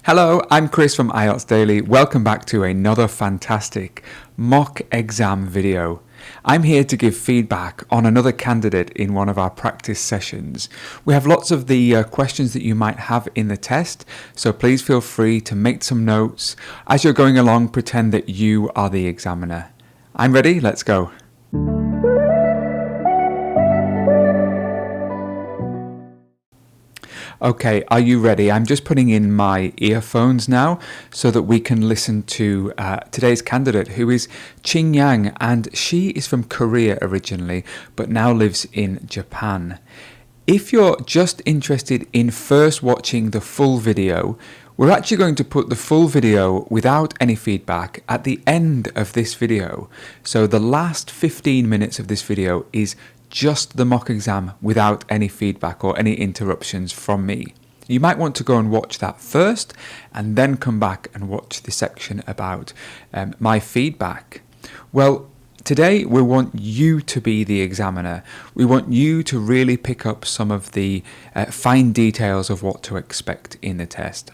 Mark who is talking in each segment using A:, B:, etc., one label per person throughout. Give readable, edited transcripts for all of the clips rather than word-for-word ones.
A: Hello, I'm Chris from IELTS Daily. Welcome back to another fantastic mock exam video. I'm here to give feedback on another candidate in one of our practice sessions. We have lots of the questions that you might have in the test, so please feel free to make some notes. As you're going along, pretend that you are the examiner. I'm ready, let's go. Okay, are you ready? I'm just putting in my earphones now so that we can listen to today's candidate, who is KyongJin, and she is from Korea originally, but now lives in Japan. If you're just interested in first watching the full video, we're actually going to put the full video without any feedback at the end of this video. So the last 15 minutes of this video is just the mock exam without any feedback or any interruptions from me. You might want to go and watch that first and then come back and watch the section about my feedback. Well, today we want you to be the examiner. We want you to really pick up some of the fine details of what to expect in the test.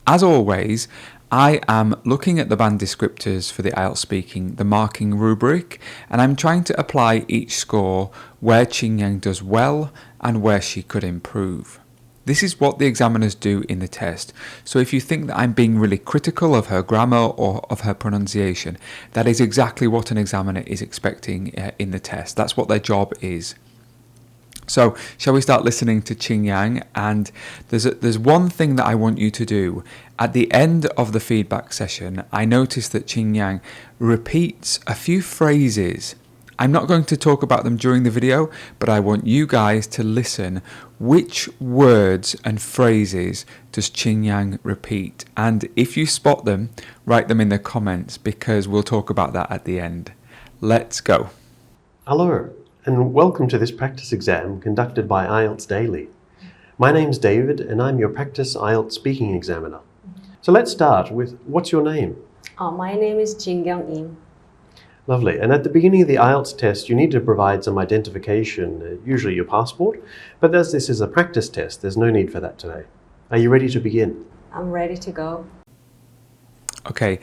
A: As always, I am looking at the band descriptors for the IELTS speaking, the marking rubric, and I'm trying to apply each score where KyongJin does well and where she could improve. This is what the examiners do in the test, so if you think that I'm being really critical of her grammar or of her pronunciation, that is exactly what an examiner is expecting in the test. That's what their job is. So, shall we start listening to KyongJin? And there's one thing that I want you to do. At the end of the feedback session, I noticed that KyongJin repeats a few phrases. I'm not going to talk about them during the video, but I want you guys to listen. Which words and phrases does KyongJin repeat? And if you spot them, write them in the comments, because we'll talk about that at the end. Let's go.
B: Hello, and welcome to this practice exam conducted by IELTS Daily. My name's David, and I'm your practice IELTS speaking examiner. So let's start with, what's your name?
C: My name is KyongJin.
B: Lovely. And at the beginning of the IELTS test, you need to provide some identification, usually your passport. But as this is a practice test, there's no need for that today. Are you ready to begin?
C: I'm ready to go.
A: Okay,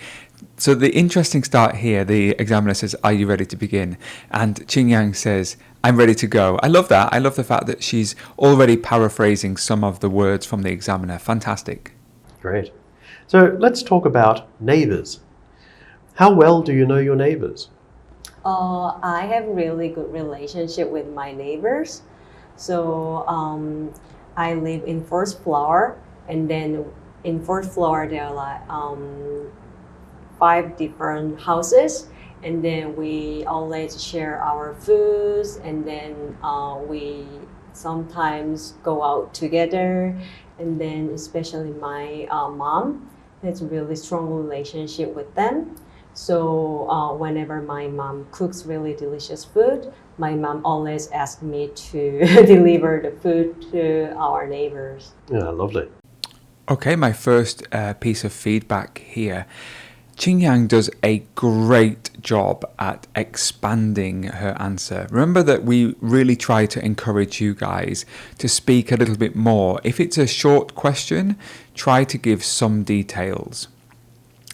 A: so the interesting start here, the examiner says, are you ready to begin? And KyongJin says, I'm ready to go. I love that. I love the fact that she's already paraphrasing some of the words from the examiner. Fantastic.
B: Great. So let's talk about neighbours. How well do you know your neighbours?
C: I have really good relationship with my neighbors. So I live in first floor, and then in first floor there are like 5 different houses, and then we always share our foods, and then we sometimes go out together, and then especially my mom has a really strong relationship with them. So whenever my mom cooks really delicious food, my mom always asks me to deliver the food to our neighbors.
B: Yeah, lovely.
A: Okay, my first piece of feedback here. KyongJin does a great job at expanding her answer. Remember that we really try to encourage you guys to speak a little bit more. If it's a short question, try to give some details.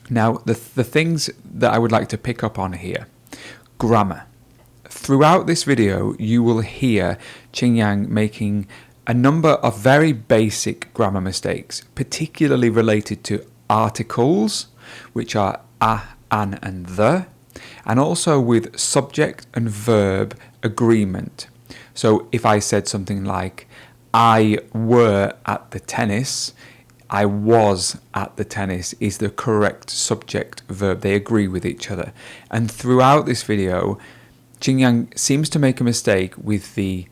A: Now, the things that I would like to pick up on here. Grammar. Throughout this video, you will hear KyongJin making a number of very basic grammar mistakes, particularly related to articles, which are a, an, and the, and also with subject and verb agreement. So if I said something like, I were at the tennis, I was at the tennis is the correct subject verb. They agree with each other. And throughout this video, KyongJin seems to make a mistake with the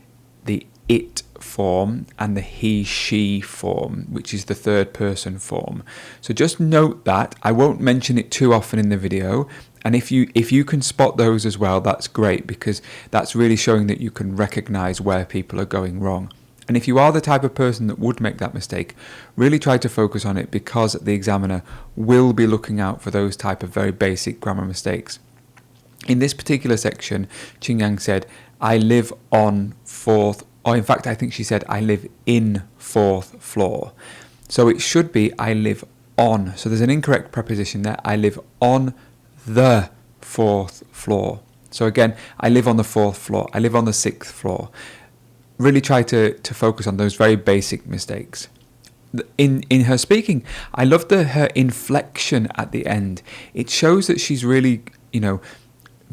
A: it form and the he, she form, which is the third person form. So just note that. I won't mention it too often in the video. And if you can spot those as well, that's great, because that's really showing that you can recognize where people are going wrong. And if you are the type of person that would make that mistake, really try to focus on it, because the examiner will be looking out for those type of very basic grammar mistakes. In this particular section, KyongJin said, I live on 4th, or in fact, I think she said, I live in 4th floor. So it should be, I live on. So there's an incorrect preposition there. I live on the 4th floor. So again, I live on the 4th floor. I live on the 6th floor. Really try to focus on those very basic mistakes. In her speaking, I love her inflection at the end. It shows that she's really,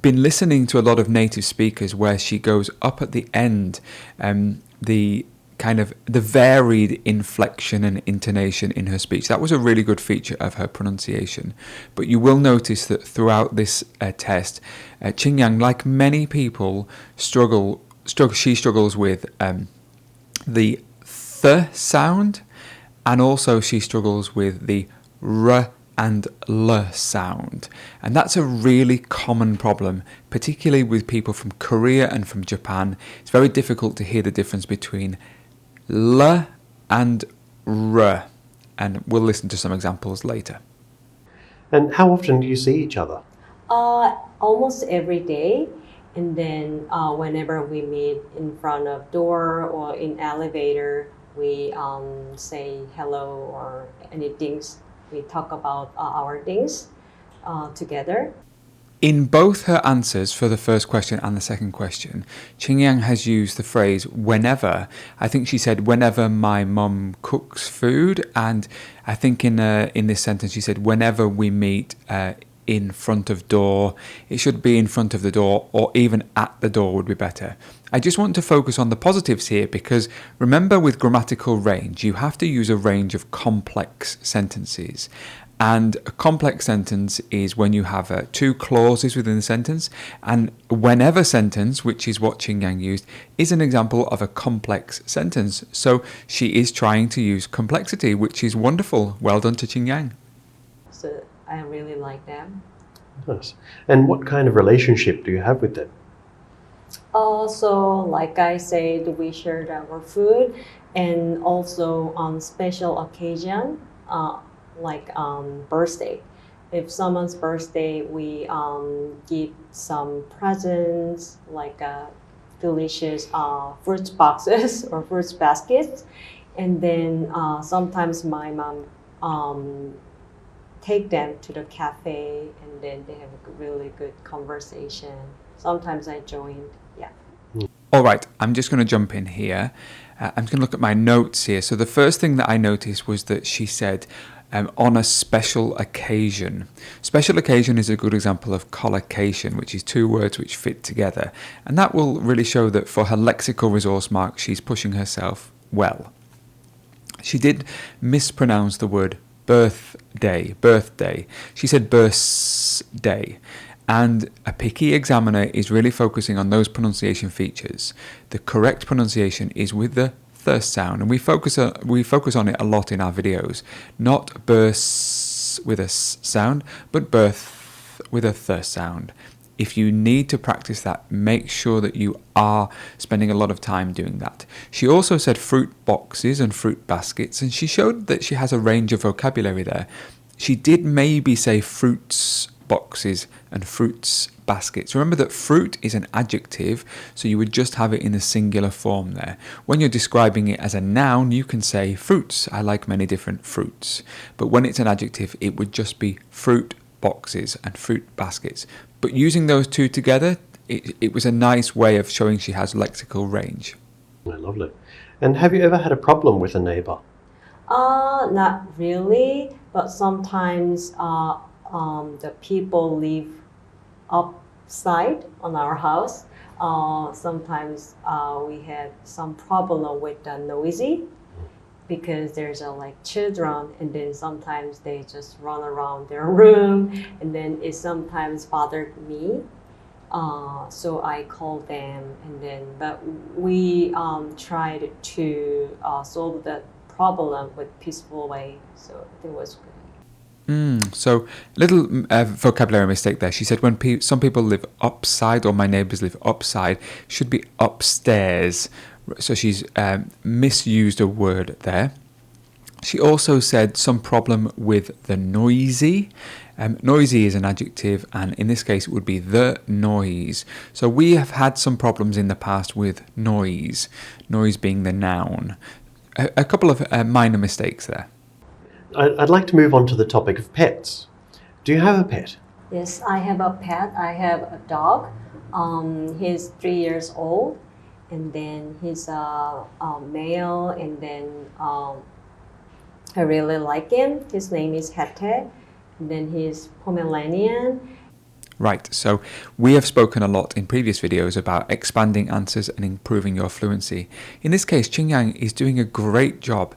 A: been listening to a lot of native speakers where she goes up at the end, the varied inflection and intonation in her speech. That was a really good feature of her pronunciation. But you will notice that throughout this test, Qingyang, like many people, she struggles with the th sound, and also she struggles with the r and l sound. And that's a really common problem, particularly with people from Korea and from Japan. It's very difficult to hear the difference between l and r. And we'll listen to some examples later.
B: And how often do you see each other?
C: Almost every day. And then whenever we meet in front of door or in elevator, we say hello or anything. We talk about our things together.
A: In both her answers for the first question and the second question, Qingyang has used the phrase whenever. I think she said whenever my mum cooks food, and I think in this sentence she said whenever we meet in front of door. It should be in front of the door, or even at the door would be better. I just want to focus on the positives here, because remember, with grammatical range you have to use a range of complex sentences. And a complex sentence is when you have two clauses within the sentence, and whenever sentence, which is what Qingyang used, is an example of a complex sentence. So she is trying to use complexity, which is wonderful. Well done to Qingyang.
C: So I really like them.
B: Nice. And what kind of relationship do you have with them?
C: So like I said, we shared our food, and also on special occasion, like birthday. If someone's birthday, we give some presents, like delicious fruit boxes or fruit baskets. And then sometimes my mom take them to the cafe, and then they have a really good conversation. Sometimes I joined, yeah.
A: All right, I'm just going to jump in here. I'm just going to look at my notes here. So the first thing that I noticed was that she said on a special occasion. Special occasion is a good example of collocation, which is two words which fit together. And that will really show that for her lexical resource mark, she's pushing herself well. She did mispronounce the word birthday. She said birthday. And a picky examiner is really focusing on those pronunciation features. The correct pronunciation is with the th sound, and we focus on it a lot in our videos. Not birth with a s sound, but birth with a th sound. If you need to practice that, make sure that you are spending a lot of time doing that. She also said fruit boxes and fruit baskets, and she showed that she has a range of vocabulary there. She did maybe say fruits boxes and fruits baskets. Remember that fruit is an adjective, so you would just have it in the singular form there. When you're describing it as a noun, you can say fruits. I like many different fruits. But when it's an adjective, it would just be fruit boxes and fruit baskets. But using those two together, it was a nice way of showing she has lexical range.
B: I love it. And have you ever had a problem with a neighbor?
C: Not really, but sometimes the people live upside on our house. Sometimes we had some problem with the noisy, because there's like children, and then sometimes they just run around their room, and then it sometimes bothered me. So I called them, and then but we tried to solve that problem with peaceful way. So it was good.
A: So little vocabulary mistake there. She said when some people live upside, or my neighbours live upside, should be upstairs. So she's misused a word there. She also said some problem with the noisy. Noisy is an adjective, and in this case it would be the noise. So we have had some problems in the past with noise being the noun. A couple of minor mistakes there.
B: I'd like to move on to the topic of pets. Do you have a pet?
C: Yes, I have a pet. I have a dog. He's 3 years old, and then he's a male, and then I really like him. His name is Hete, and then he's Pomeranian.
A: Right, so we have spoken a lot in previous videos about expanding answers and improving your fluency. In this case, Qingyang is doing a great job.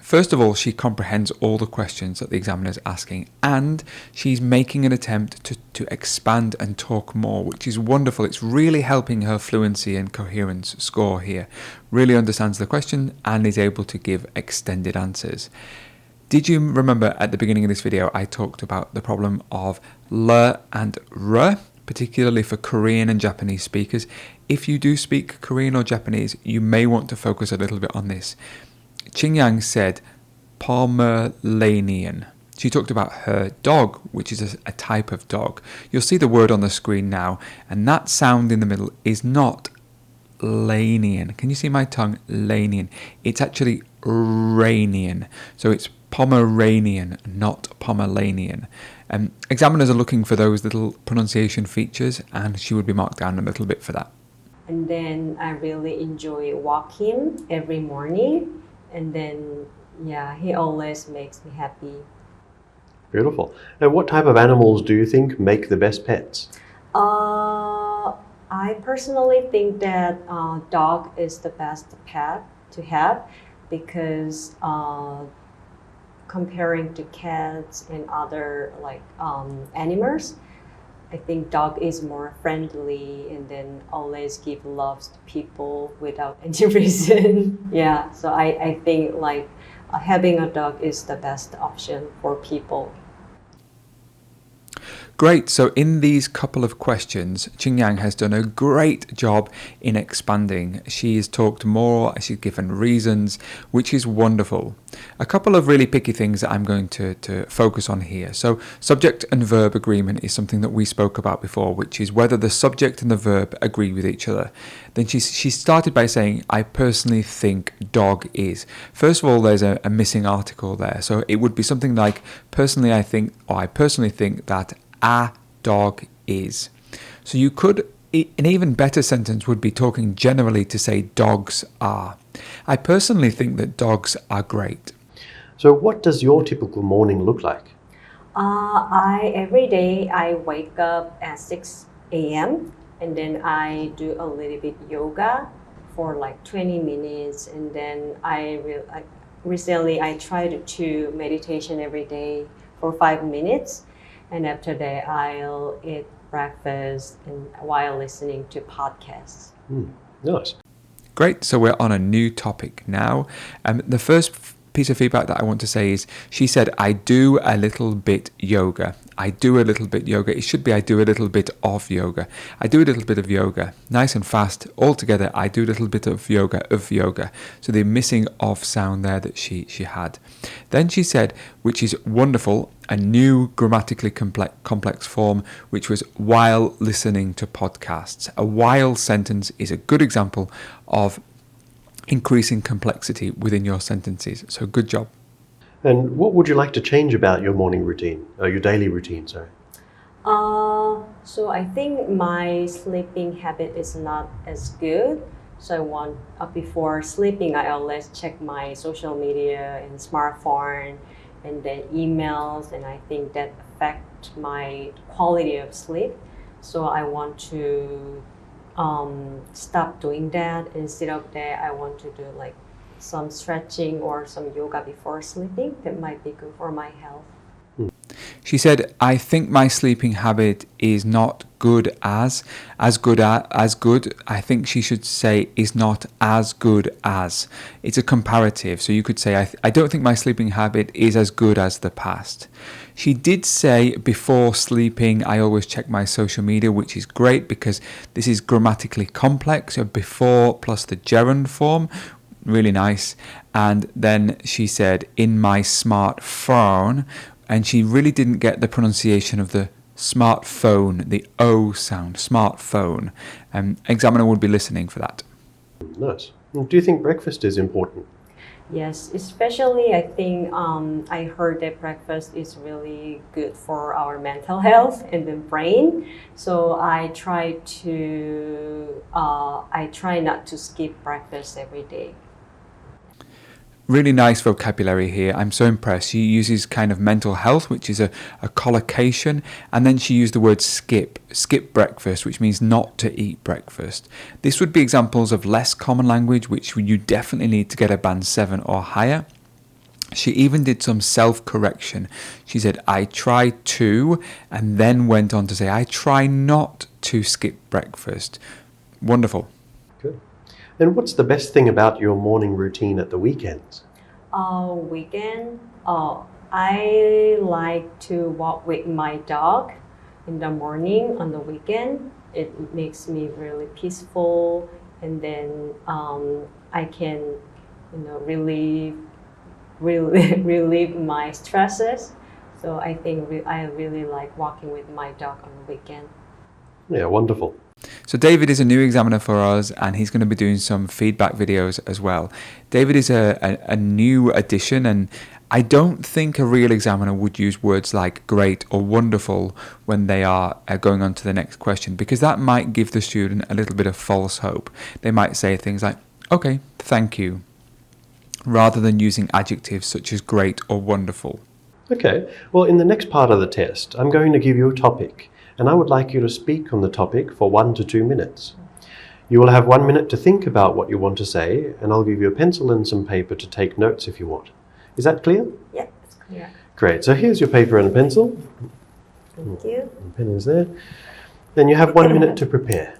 A: First of all, she comprehends all the questions that the examiner is asking, and she's making an attempt to expand and talk more, which is wonderful. It's really helping her fluency and coherence score here. Really understands the question and is able to give extended answers. Did you remember at the beginning of this video I talked about the problem of L and R, particularly for Korean and Japanese speakers? If you do speak Korean or Japanese, you may want to focus a little bit on this. Qingyang said Pomeranian. She talked about her dog, which is a type of dog. You'll see the word on the screen now, and that sound in the middle is not Lanian. Can you see my tongue? Lanian. It's actually Ranian. So it's Pomeranian, not Pomeranian. Examiners are looking for those little pronunciation features, and she would be marked down a little bit for that.
C: And then I really enjoy walking every morning. And then, yeah, he always makes me happy.
B: Beautiful. Now, what type of animals do you think make the best pets?
C: I personally think that dog is the best pet to have because comparing to cats and other animals, I think dog is more friendly and then always give love to people without any reason. Yeah, so I think having a dog is the best option for people.
A: Great, so in these couple of questions, Qingyang has done a great job in expanding. She has talked more, she's given reasons, which is wonderful. A couple of really picky things that I'm going to focus on here. So subject and verb agreement is something that we spoke about before, which is whether the subject and the verb agree with each other. Then she started by saying, I personally think dog is. First of all, there's a missing article there. So it would be something like, personally I think, or I personally think that a dog is. So you could, an even better sentence would be talking generally to say dogs are. I personally think that dogs are great.
B: So what does your typical morning look like?
C: Every day I wake up at 6 a.m. and then I do a little bit yoga for like 20 minutes, and then recently I tried to meditation every day for 5 minutes. And after that, I'll eat breakfast and while listening to podcasts.
B: Nice.
A: Great. So we're on a new topic now. The first piece of feedback that I want to say is she said, I do a little bit yoga. I do a little bit yoga. It should be I do a little bit of yoga. I do a little bit of yoga. Nice and fast. All together, I do a little bit of yoga. So the missing of sound there that she had. Then she said, which is wonderful, a new grammatically complex form, which was while listening to podcasts. A while sentence is a good example of increasing complexity within your sentences. So good job.
B: And what would you like to change about your morning routine, or your daily routine, sorry?
C: So I think my sleeping habit is not as good. So before sleeping, I always check my social media and smartphone and then emails, and I think that affect my quality of sleep. So I want to stop doing that. Instead of that, I want to do like some stretching or some yoga before sleeping. That might be good for my health.
A: She said, I think my sleeping habit is not good as good. I think she should say is not as good as. It's a comparative. So you could say, I don't think my sleeping habit is as good as the past. She did say before sleeping, I always check my social media, which is great because this is grammatically complex. So before plus the gerund form, really nice. And then she said, in my smartphone, and she really didn't get the pronunciation of the smartphone, the O sound, smartphone. Examiner would be listening for that.
B: Nice. Do you think breakfast is important?
C: Yes, especially I think I heard that breakfast is really good for our mental health and the brain. So I try not to skip breakfast every day.
A: Really nice vocabulary here. I'm so impressed. She uses kind of mental health, which is a collocation, and then she used the word skip breakfast, which means not to eat breakfast. This would be examples of less common language, which you definitely need to get a band 7 or higher. She even did some self-correction. She said, I try to, and then went on to say, I try not to skip breakfast. Wonderful.
B: Good. And what's the best thing about your morning routine at the weekends?
C: Weekend, I like to walk with my dog in the morning on the weekend. It makes me really peaceful, and then I can, relieve my stresses. So I think I really like walking with my dog on the weekend.
B: Yeah, wonderful.
A: So David is a new examiner for us, and he's going to be doing some feedback videos as well. David is a new addition, and I don't think a real examiner would use words like great or wonderful when they are going on to the next question, because that might give the student a little bit of false hope. They might say things like, okay, thank you, rather than using adjectives such as great or wonderful.
B: Okay, well, in the next part of the test, I'm going to give you a topic, and I would like you to speak on the topic for 1 to 2 minutes. You will have 1 minute to think about what you want to say, and I'll give you a pencil and some paper to take notes if you want. Is that clear?
C: Yeah, it's clear.
B: Great, so here's your paper and a pencil.
C: Thank you.
B: The pen is there. Then you have 1 minute to prepare.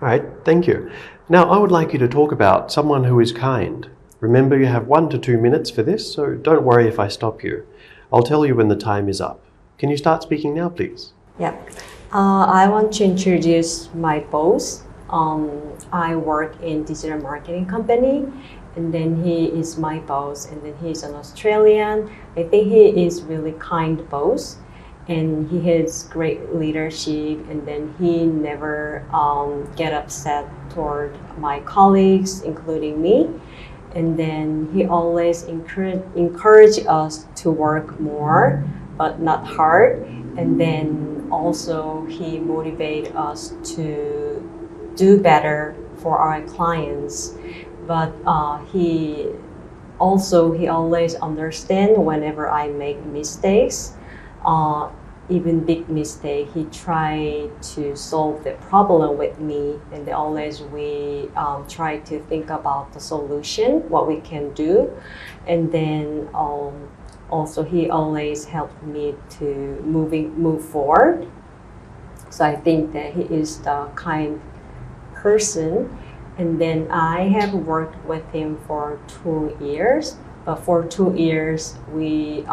B: All right, thank you. Now I would like you to talk about someone who is kind. Remember, you have 1 to 2 minutes for this, so don't worry if I stop you. I'll tell you when the time is up. Can you start speaking now, please?
C: Yeah. I want to introduce my boss. I work in digital marketing company, and then he is my boss, and then he's an Australian. I think he is really kind boss, and he has great leadership, and then he never get upset toward my colleagues, including me. And then he always encourage us to work more, but not hard. And then also he motivate us to do better for our clients. But he always understand whenever I make mistakes, even big mistake. He try to solve the problem with me, and always we try to think about the solution, what we can do, and then also he always helped me to move forward. So I think that he is the kind person. And then I have worked with him for 2 years, but for 2 years we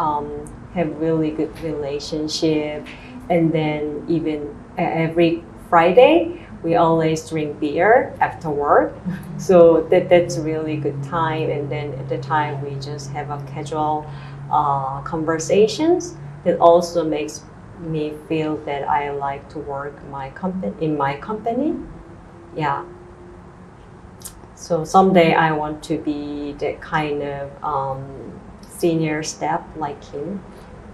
C: have really good relationship. And then even every Friday we always drink beer after work. So that's really good time. And then at the time we just have a casual conversations. That also makes me feel that I like to work in my company. Yeah. So someday I want to be that kind of senior staff like him.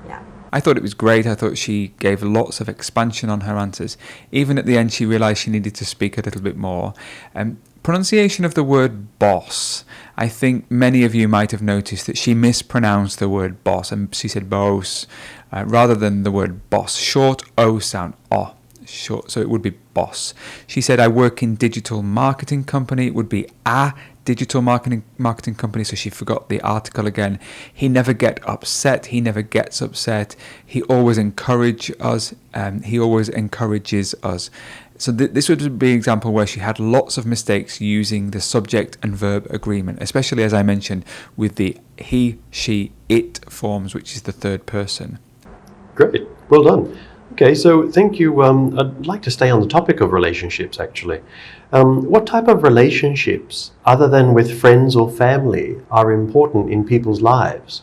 C: Yeah.
A: I thought it was great. I thought she gave lots of expansion on her answers. Even at the end, she realised she needed to speak a little bit more. Pronunciation of the word boss. I think many of you might have noticed that she mispronounced the word boss, and she said boss rather than the word boss. Short O sound, oh. Short, so it would be boss. She said, I work in digital marketing company. It would be a digital marketing company, so she forgot the article again. He never gets upset. He never gets upset. He always encourages us. So this would be an example where she had lots of mistakes using the subject and verb agreement, especially, as I mentioned, with the he, she, it forms, which is the third person.
B: Great, well done. Okay, so thank you. I'd like to stay on the topic of relationships, actually. What type of relationships, other than with friends or family, are important in people's lives?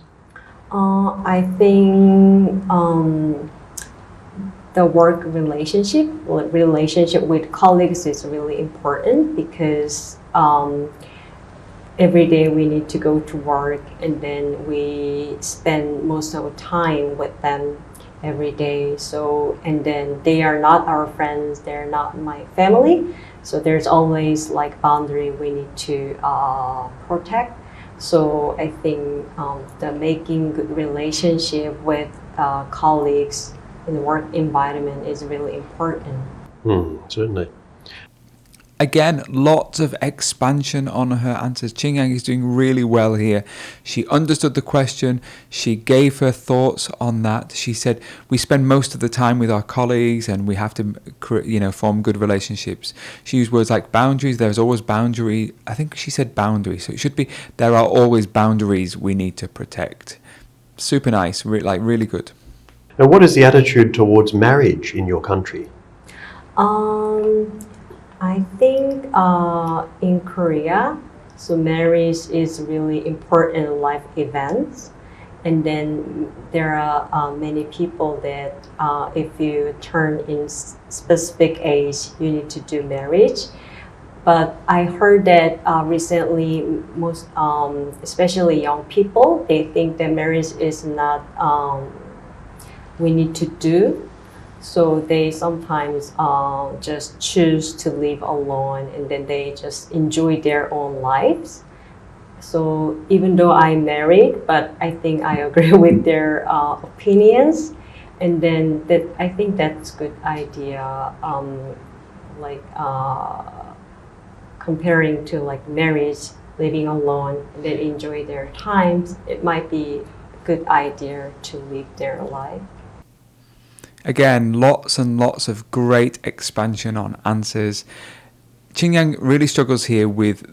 C: I think the work relationship with colleagues is really important because every day we need to go to work, and then we spend most of the time with them every day. So, and then they are not our friends, they're not my family. So there's always like boundary we need to protect. So I think the making good relationship with colleagues in the work environment is really important.
B: Certainly.
A: Again, lots of expansion on her answers. Qingyang is doing really well here. She understood the question. She gave her thoughts on that. She said, we spend most of the time with our colleagues and we have to, form good relationships. She used words like boundaries. There's always boundary. I think she said boundary. So it should be, there are always boundaries we need to protect. Super nice. Really good.
B: And what is the attitude towards marriage in your country?
C: I think in Korea, so marriage is really important life events, and then there are many people that if you turn in specific age, you need to do marriage. But I heard that recently, most especially young people, they think that marriage is not we need to do. So they sometimes just choose to live alone, and then they just enjoy their own lives. So even though I'm married, but I think I agree with their opinions, and then that I think that's a good idea. Comparing to like marriage, living alone, and then enjoy their times, it might be a good idea to live their life.
A: Again, lots and lots of great expansion on answers. Qingyang really struggles here with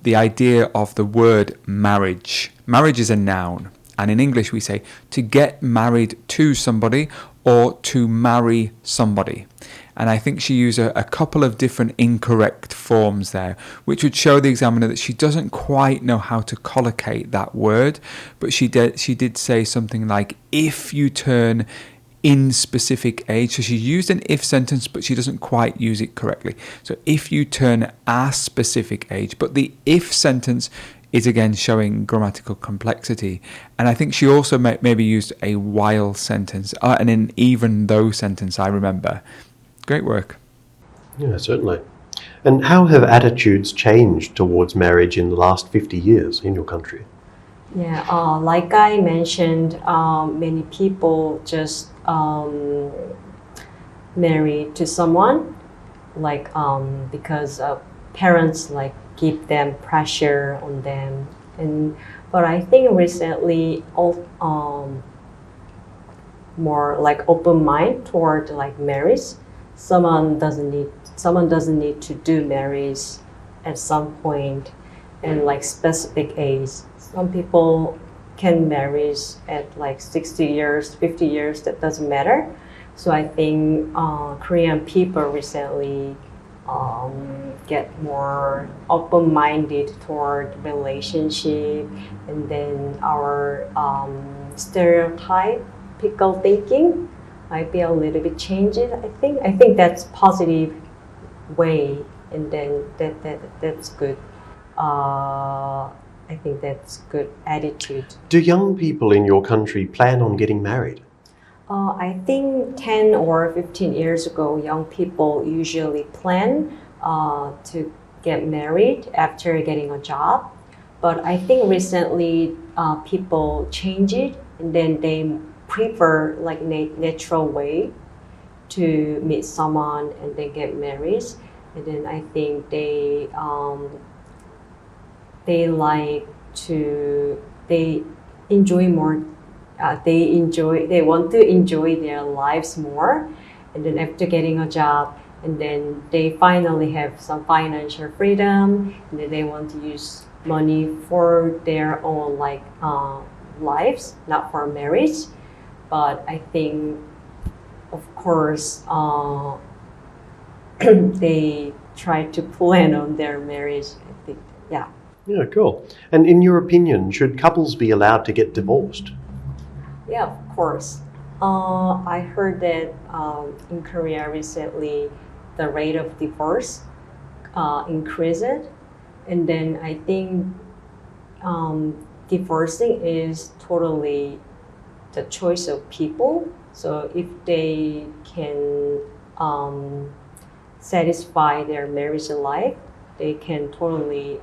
A: the idea of the word marriage. Marriage is a noun, and in English we say to get married to somebody or to marry somebody. And I think she used a couple of different incorrect forms there, which would show the examiner that she doesn't quite know how to collocate that word, but she did say something like, if you turn in specific age. So she used an if sentence, but she doesn't quite use it correctly. So if you turn a specific age, but the if sentence is again showing grammatical complexity. And I think she also maybe used a while sentence and an even though sentence, I remember. Great work.
B: Yeah, certainly. And how have attitudes changed towards marriage in the last 50 years in your country?
C: Yeah, like I mentioned, many people just married to someone like because parents like give them pressure on them, but I think recently more like open mind toward like marriage. Someone doesn't need to do marriage at some point and like specific age. Some people can marry at like 60 years, 50 years, that doesn't matter. So I think Korean people recently get more open-minded toward relationship, and then our stereotypical thinking might be a little bit changed. I think that's positive way, and then that's good. I think that's good attitude.
B: Do young people in your country plan on getting married?
C: I think 10 or 15 years ago, young people usually plan to get married after getting a job. But I think recently people change it, and then they prefer like natural way to meet someone and then get married. And then I think they they like to they enjoy more. They want to enjoy their lives more, and then after getting a job, and then they finally have some financial freedom, and then they want to use money for their own lives, not for marriage. But I think, of course, they try to plan on their marriage. I think, yeah.
B: Yeah, cool. And in your opinion, should couples be allowed to get divorced?
C: Yeah, of course. I heard that in Korea recently, the rate of divorce increased, and then I think divorcing is totally the choice of people. So if they can satisfy their marriage life, they can totally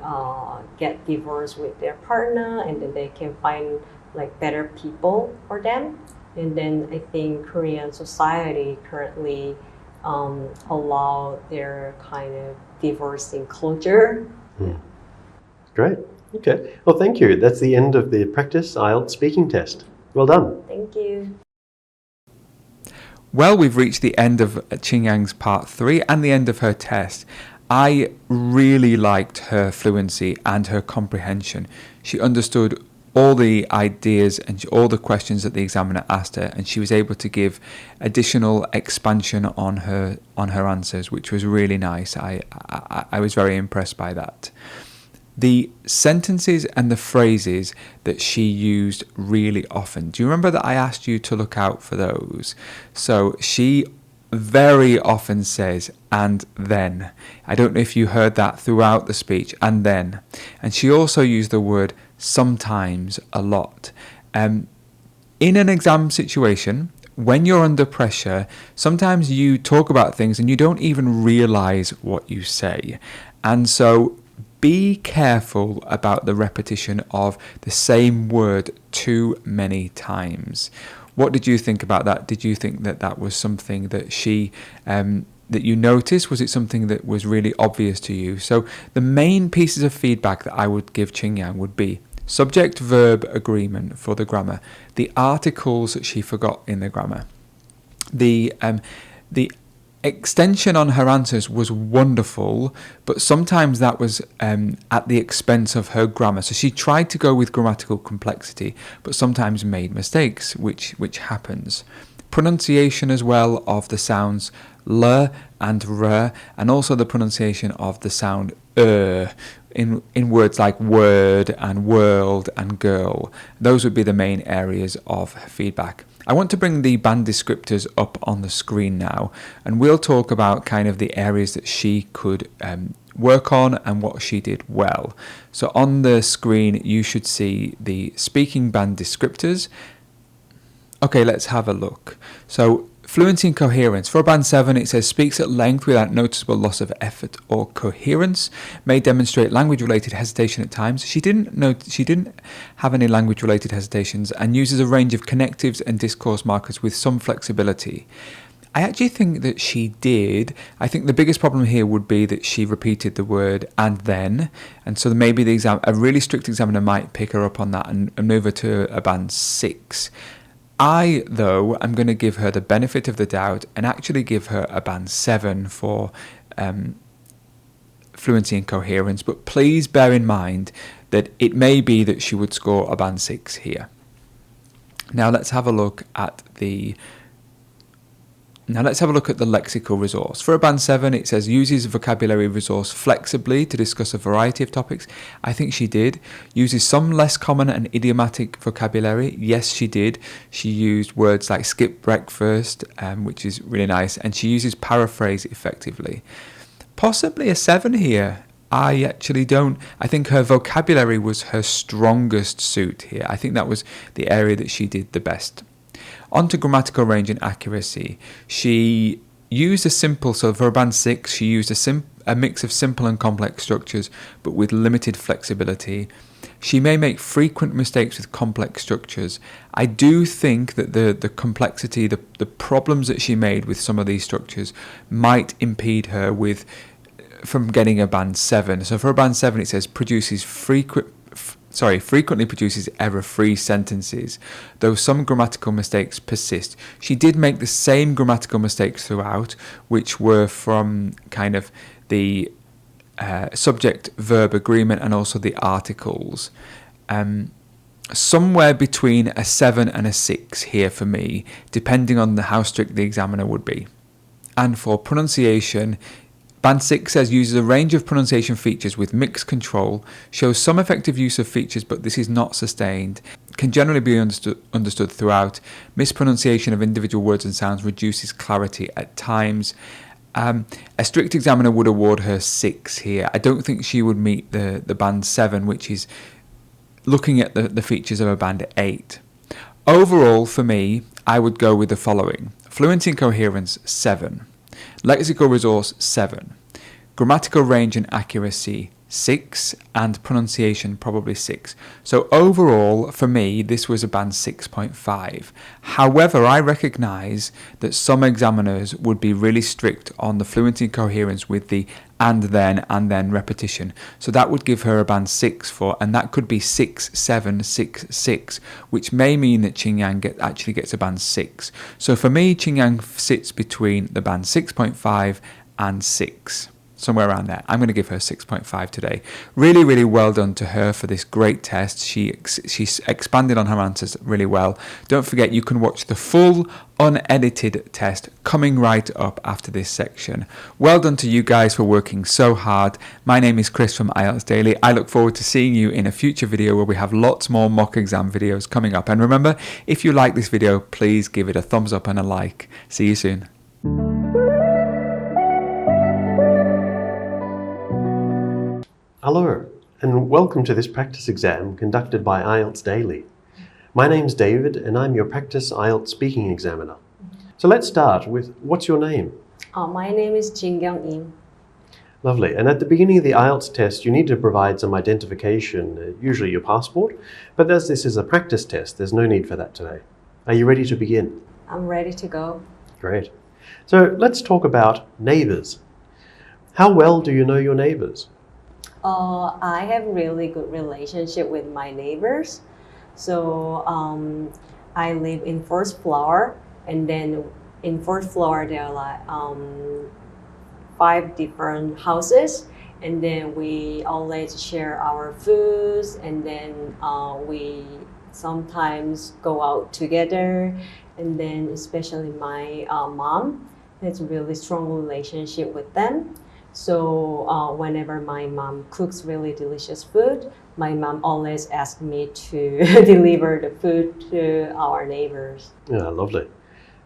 C: get divorced with their partner, and then they can find like better people for them. And then I think Korean society currently allow their kind of divorcing culture.
B: Great. Okay. Well, thank you. That's the end of the practice IELTS speaking test. Well done.
C: Thank you.
A: Well, we've reached the end of Qingyang's part 3 and the end of her test. I really liked her fluency and her comprehension. She understood all the ideas and all the questions that the examiner asked her, and she was able to give additional expansion on her answers, which was really nice. I was very impressed by that. The sentences and the phrases that she used really often. Do you remember that I asked you to look out for those? So she very often says, and then. I don't know if you heard that throughout the speech, and then. And she also used the word sometimes a lot. In an exam situation, when you're under pressure, sometimes you talk about things and you don't even realize what you say. And so be careful about the repetition of the same word too many times. What did you think about that? Did you think that that was something that she that you noticed? Was it something that was really obvious to you? So the main pieces of feedback that I would give Qingyang would be subject-verb agreement for the grammar, the articles that she forgot in the grammar, the extension on her answers was wonderful, but sometimes that was at the expense of her grammar. So she tried to go with grammatical complexity, but sometimes made mistakes, which happens. Pronunciation as well of the sounds l and r, and also the pronunciation of the sound in words like word and world and girl. Those would be the main areas of feedback. I want to bring the band descriptors up on the screen now, and we'll talk about kind of the areas that she could work on and what she did well. So on the screen you should see the speaking band descriptors. Okay, let's have a look. So fluency and coherence. For band 7, it says speaks at length without noticeable loss of effort or coherence. May demonstrate language-related hesitation at times. She didn't have any language-related hesitations, and uses a range of connectives and discourse markers with some flexibility. I actually think that she did. I think the biggest problem here would be that she repeated the word and then, and so maybe a really strict examiner might pick her up on that and move her to a band 6. I, though, am going to give her the benefit of the doubt and actually give her a band 7 for fluency and coherence, but please bear in mind that it may be that she would score a band 6 here. Now let's have a look at the lexical resource. For a band 7, it says uses vocabulary resource flexibly to discuss a variety of topics. I think she did. Uses some less common and idiomatic vocabulary. Yes, she did. She used words like skip breakfast, which is really nice, and she uses paraphrase effectively. Possibly a 7 here. I actually don't. I think her vocabulary was her strongest suit here. I think that was the area that she did the best. On to grammatical range and accuracy. She used so for a band 6, she used a mix of simple and complex structures, but with limited flexibility. She may make frequent mistakes with complex structures. I do think that the complexity, the problems that she made with some of these structures might impede her with from getting a band 7. So for a band 7, it says frequently produces error-free sentences, though some grammatical mistakes persist. She did make the same grammatical mistakes throughout, which were from kind of the subject-verb agreement and also the articles. Somewhere between a 7 and a 6 here for me, depending on how strict the examiner would be. And for pronunciation, Band 6 says uses a range of pronunciation features with mixed control, shows some effective use of features but this is not sustained, can generally be understood throughout. Mispronunciation of individual words and sounds reduces clarity at times. A strict examiner would award her 6 here. I don't think she would meet the band 7, which is looking at the features of a band 8. Overall, for me, I would go with the following. Fluency and coherence, 7. Lexical resource, 7. Grammatical range and accuracy, 6. And pronunciation, probably 6. So overall, for me, this was a band 6.5. However, I recognise that some examiners would be really strict on the fluency and coherence with the and then repetition. So that would give her a band 6 and that could be 6, 7, 6, 6, which may mean that Qingyang actually gets a band 6. So for me, Qingyang sits between the band 6.5 and 6. Somewhere around there. I'm going to give her 6.5 today. Really, really well done to her for this great test. She's expanded on her answers really well. Don't forget, you can watch the full unedited test coming right up after this section. Well done to you guys for working so hard. My name is Chris from IELTS Daily. I look forward to seeing you in a future video where we have lots more mock exam videos coming up. And remember, if you like this video, please give it a thumbs up and a like. See you soon.
B: Hello, and welcome to this practice exam conducted by IELTS Daily. My name's David, and I'm your practice IELTS speaking examiner. So let's start with, what's your name?
C: My name is KyongJin.
B: Lovely. And at the beginning of the IELTS test, you need to provide some identification, usually your passport. But as this is a practice test, there's no need for that today. Are you ready to begin?
C: I'm ready to go.
B: Great. So let's talk about neighbors. How well do you know your neighbors?
C: I have really good relationship with my neighbors. So I live in first floor, and then in first floor there are like 5 different houses, and then we always share our foods, and then we sometimes go out together, and then especially my mom has a really strong relationship with them. So whenever my mom cooks really delicious food, my mom always asks me to deliver the food to our neighbors.
B: Yeah, lovely.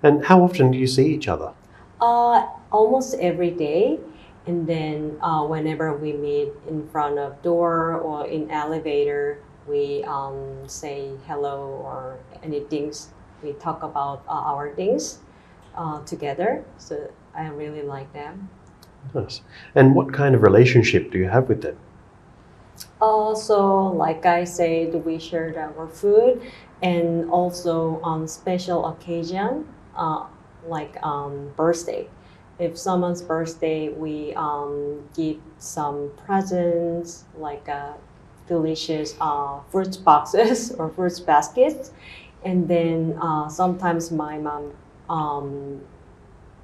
B: And how often do you see each other?
C: Almost every day. And then whenever we meet in front of door or in elevator, we say hello or anything. We talk about our things together. So I really like them.
B: Nice. And what kind of relationship do you have with them?
C: So like I said, we shared our food, and also on special occasion, like birthday. If someone's birthday, we give some presents, like delicious fruit boxes or fruit baskets. And then sometimes my mom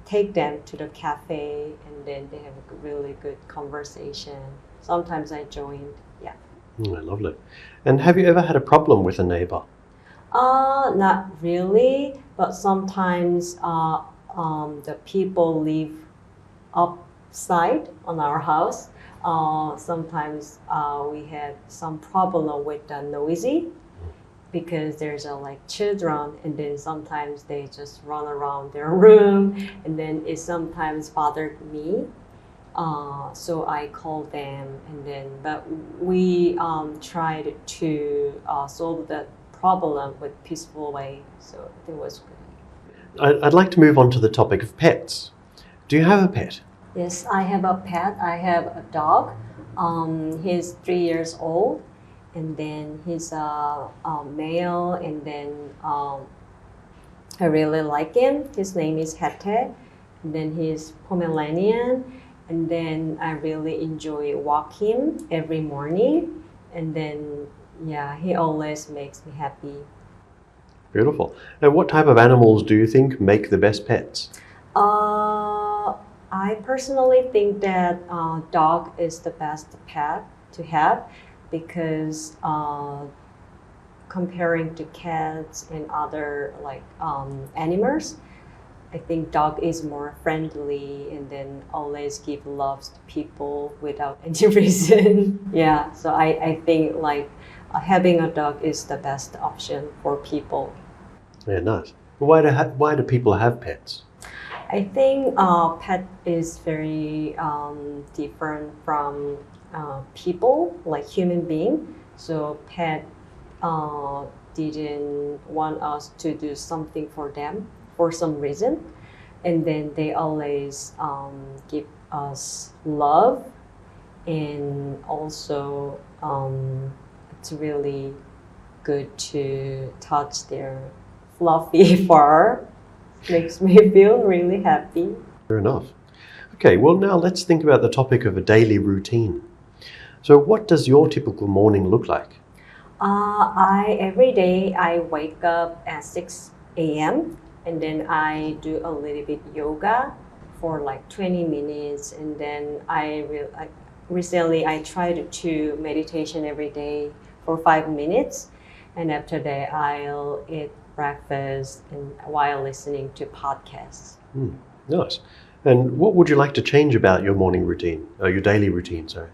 C: take them to the cafe, and then they have a really good conversation. Sometimes I joined, yeah.
B: Lovely. And have you ever had a problem with a neighbor?
C: Not really, but sometimes the people live upside on our house. Sometimes we had some problem with the noisy, because there's like children, and then sometimes they just run around their room, and then it sometimes bothered me. So I called them, and then but we tried to solve that problem with peaceful way. So it was good.
B: I'd like to move on to the topic of pets. Do you have a pet?
C: Yes, I have a pet. I have a dog. He's 3 years old. And then he's a male, and then I really like him. His name is Hete, and then he's Pomeranian, and then I really enjoy walk him every morning, and then yeah, he always makes me happy.
B: Beautiful. And what type of animals do you think make the best pets?
C: I personally think that dog is the best pet to have because comparing to cats and other like animals, I think dog is more friendly and then always give love to people without any reason. Yeah, so I think like having a dog is the best option for people.
B: Yeah, nice. Why do people have pets?
C: I think pet is very different from people, like human being. So pet uh, didn't want us to do something for them for some reason, and then they always give us love, and also it's really good to touch their fluffy fur. Makes me feel really happy.
B: Fair enough. Okay, well, now let's think about the topic of a daily routine. So, what does your typical morning look like?
C: I every day I wake up at 6 a.m. and then I do a little bit yoga for like 20 minutes, and then recently I tried to meditation every day for 5 minutes, and after that I'll eat breakfast and while listening to podcasts.
B: Nice. And what would you like to change about your morning routine, or your daily routine, sorry?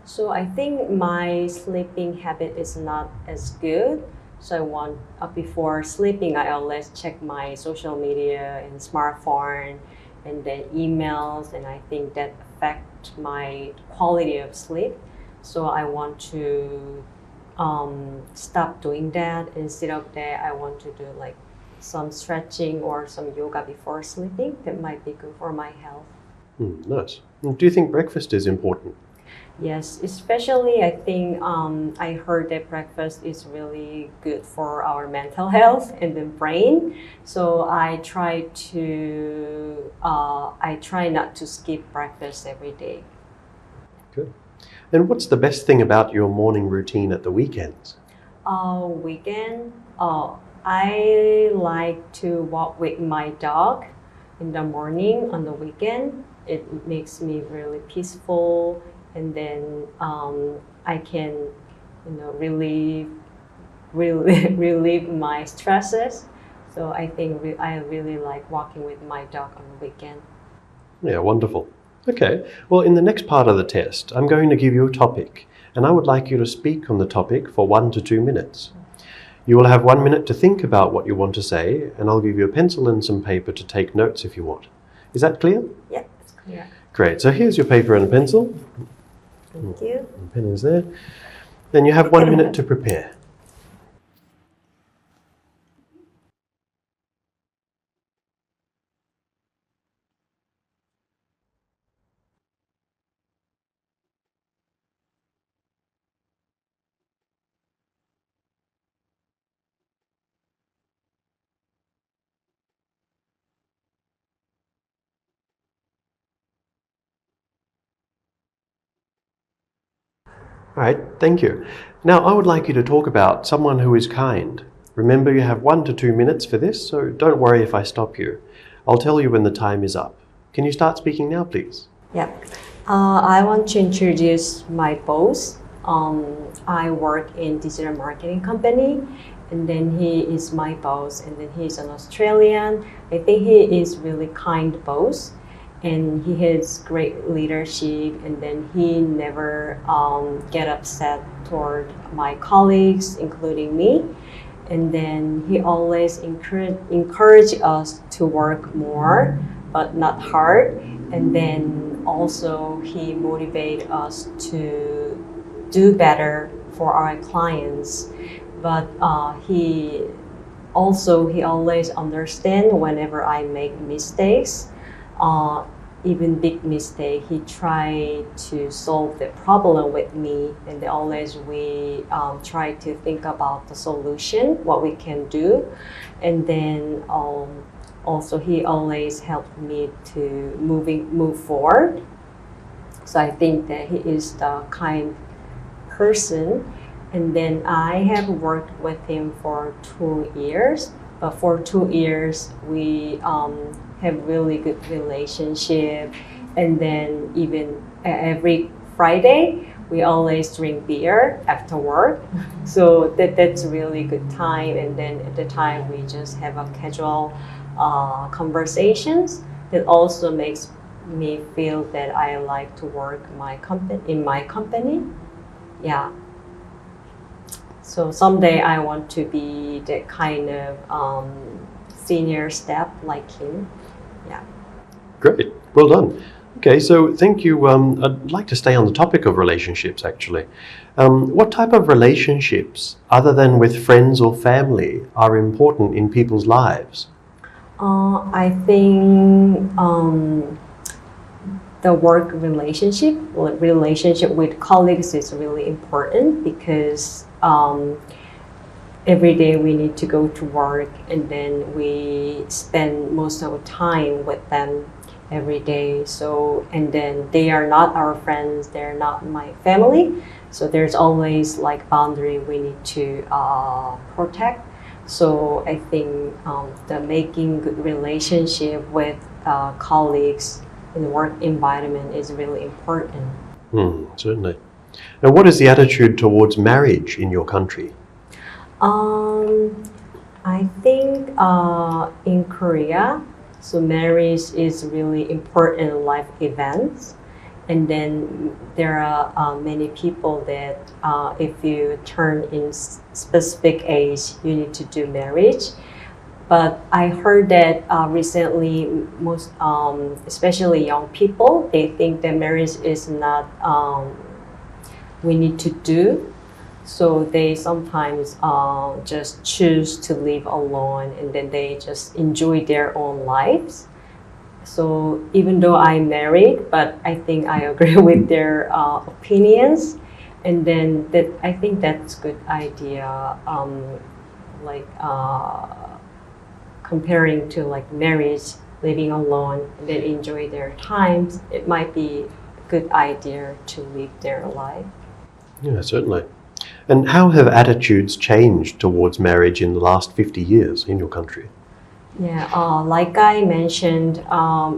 C: So I think my sleeping habit is not as good. So I want before sleeping, I always check my social media and smartphone, and then emails, and I think that affect my quality of sleep. So I want to stop doing that. Instead of that, I want to do like some stretching or some yoga before sleeping. That might be good for my health.
B: Nice. And do you think breakfast is important?
C: Yes, especially I think I heard that breakfast is really good for our mental health and the brain. So I try not to skip breakfast every day.
B: Good. And what's the best thing about your morning routine at the weekends?
C: Weekend. I like to walk with my dog in the morning on the weekend. It makes me really peaceful, and then I can, relieve my stresses. So I think I really like walking with my dog on the weekend.
B: Yeah, wonderful. Okay, well, in the next part of the test, I'm going to give you a topic, and I would like you to speak on the topic for 1 to 2 minutes. You will have 1 minute to think about what you want to say, and I'll give you a pencil and some paper to take notes if you want. Is that clear?
C: Yeah, it's clear.
B: Great, so here's your paper and a pencil.
C: Thank you.
B: The pen is there. Then you have 1 minute to prepare. All right, thank you. Now I would like you to talk about someone who is kind. Remember, you have 1 to 2 minutes for this, so don't worry if I stop you. I'll tell you when the time is up. Can you start speaking now, please?
C: Yeah. I want to introduce my boss. I work in digital marketing company, and then he is my boss, and then he's an Australian. I think he is really kind boss, and he has great leadership, and then he never get upset toward my colleagues, including me. And then he always encourage us to work more, but not hard. And then also he motivate us to do better for our clients. But he always understand whenever I make mistakes. Even big mistake, he try to solve the problem with me, and always we try to think about the solution, what we can do, and then also he always helped me to move forward. So I think that he is the kind person. And then I have worked with him for 2 years, but for 2 years we have really good relationship. And then even every Friday we always drink beer after work. So that's really good time. And then at the time we just have a casual conversations that also makes me feel that I like to work in my company. Yeah. So someday I want to be that kind of senior staff like him. Yeah.
B: Great, well done. Okay, so thank you. I'd like to stay on the topic of relationships actually. What type of relationships, other than with friends or family, are important in people's lives?
C: I think the work relationship with colleagues is really important because every day we need to go to work, and then we spend most of the time with them every day. So, and then they are not our friends, they're not my family. So there's always like boundary we need to protect. So I think the making good relationship with colleagues in the work environment is really important.
B: Certainly. Now, what is the attitude towards marriage in your country?
C: I think in Korea, so marriage is really important life events. And then there are many people that if you turn in specific age, you need to do marriage. But I heard that recently, most, especially young people, they think that marriage is not we need to do. So they sometimes just choose to live alone, and then they just enjoy their own lives. So even though I'm married, but I think I agree with their opinions, and then that I think that's good idea. Like comparing to like marriage, living alone, and then enjoy their times, it might be a good idea to live their life.
B: Yeah, certainly. And how have attitudes changed towards marriage in the last 50 years in your country?
C: Yeah, like I mentioned,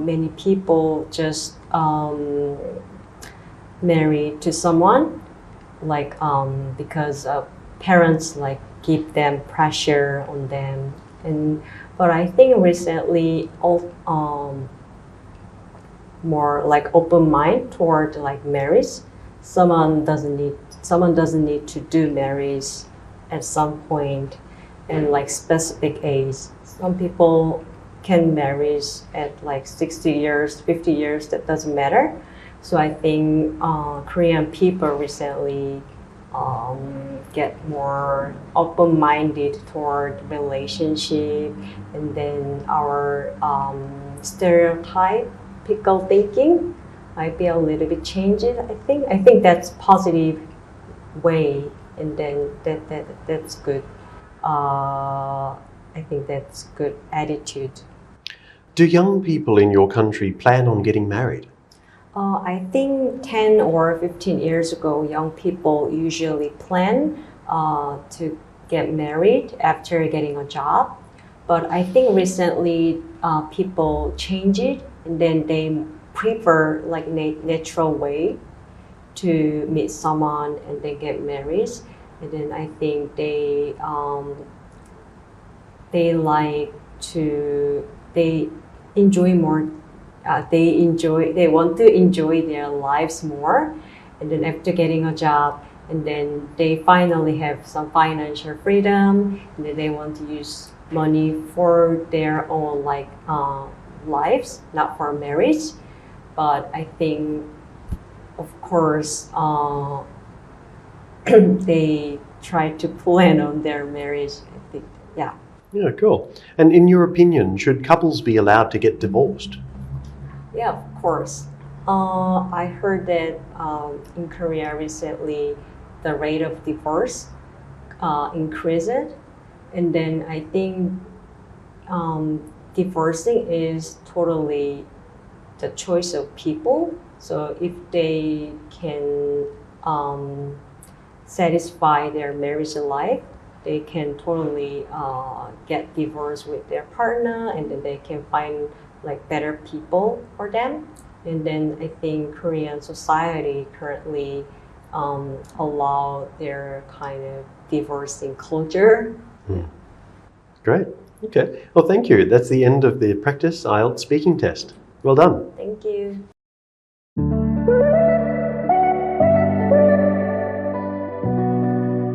C: many people just marry to someone like because parents like give them pressure on them, and but I think recently more like open mind toward like marriage. Someone doesn't need to do marriage at some point and like specific age. Some people can marry at like 60 years, 50 years, that doesn't matter. So I think Korean people recently get more open-minded toward relationship, and then our stereotypical thinking might be a little bit changed. I think that's positive way, and then that's good. I think that's good attitude.
B: Do young people in your country plan on getting married?
C: I think 10 or 15 years ago, young people usually plan to get married after getting a job. But I think recently people change it, and then they prefer like natural way to meet someone and then get married. And then I think they enjoy more. They want to enjoy their lives more, and then after getting a job, and then they finally have some financial freedom, and then they want to use money for their own like lives, not for marriage. But I think, of course, they try to plan on their marriage. I think, yeah.
B: Yeah, cool. And in your opinion, should couples be allowed to get divorced?
C: Yeah, of course. I heard that in Korea recently, the rate of divorce increased, and then I think divorcing is totally the choice of people. So if they can satisfy their marriage life, they can totally get divorced with their partner, and then they can find like better people for them. And then I think Korean society currently allow their kind of divorcing culture.
B: Great. Okay. Well, thank you. That's the end of the practice IELTS speaking test. Well done.
C: Thank you.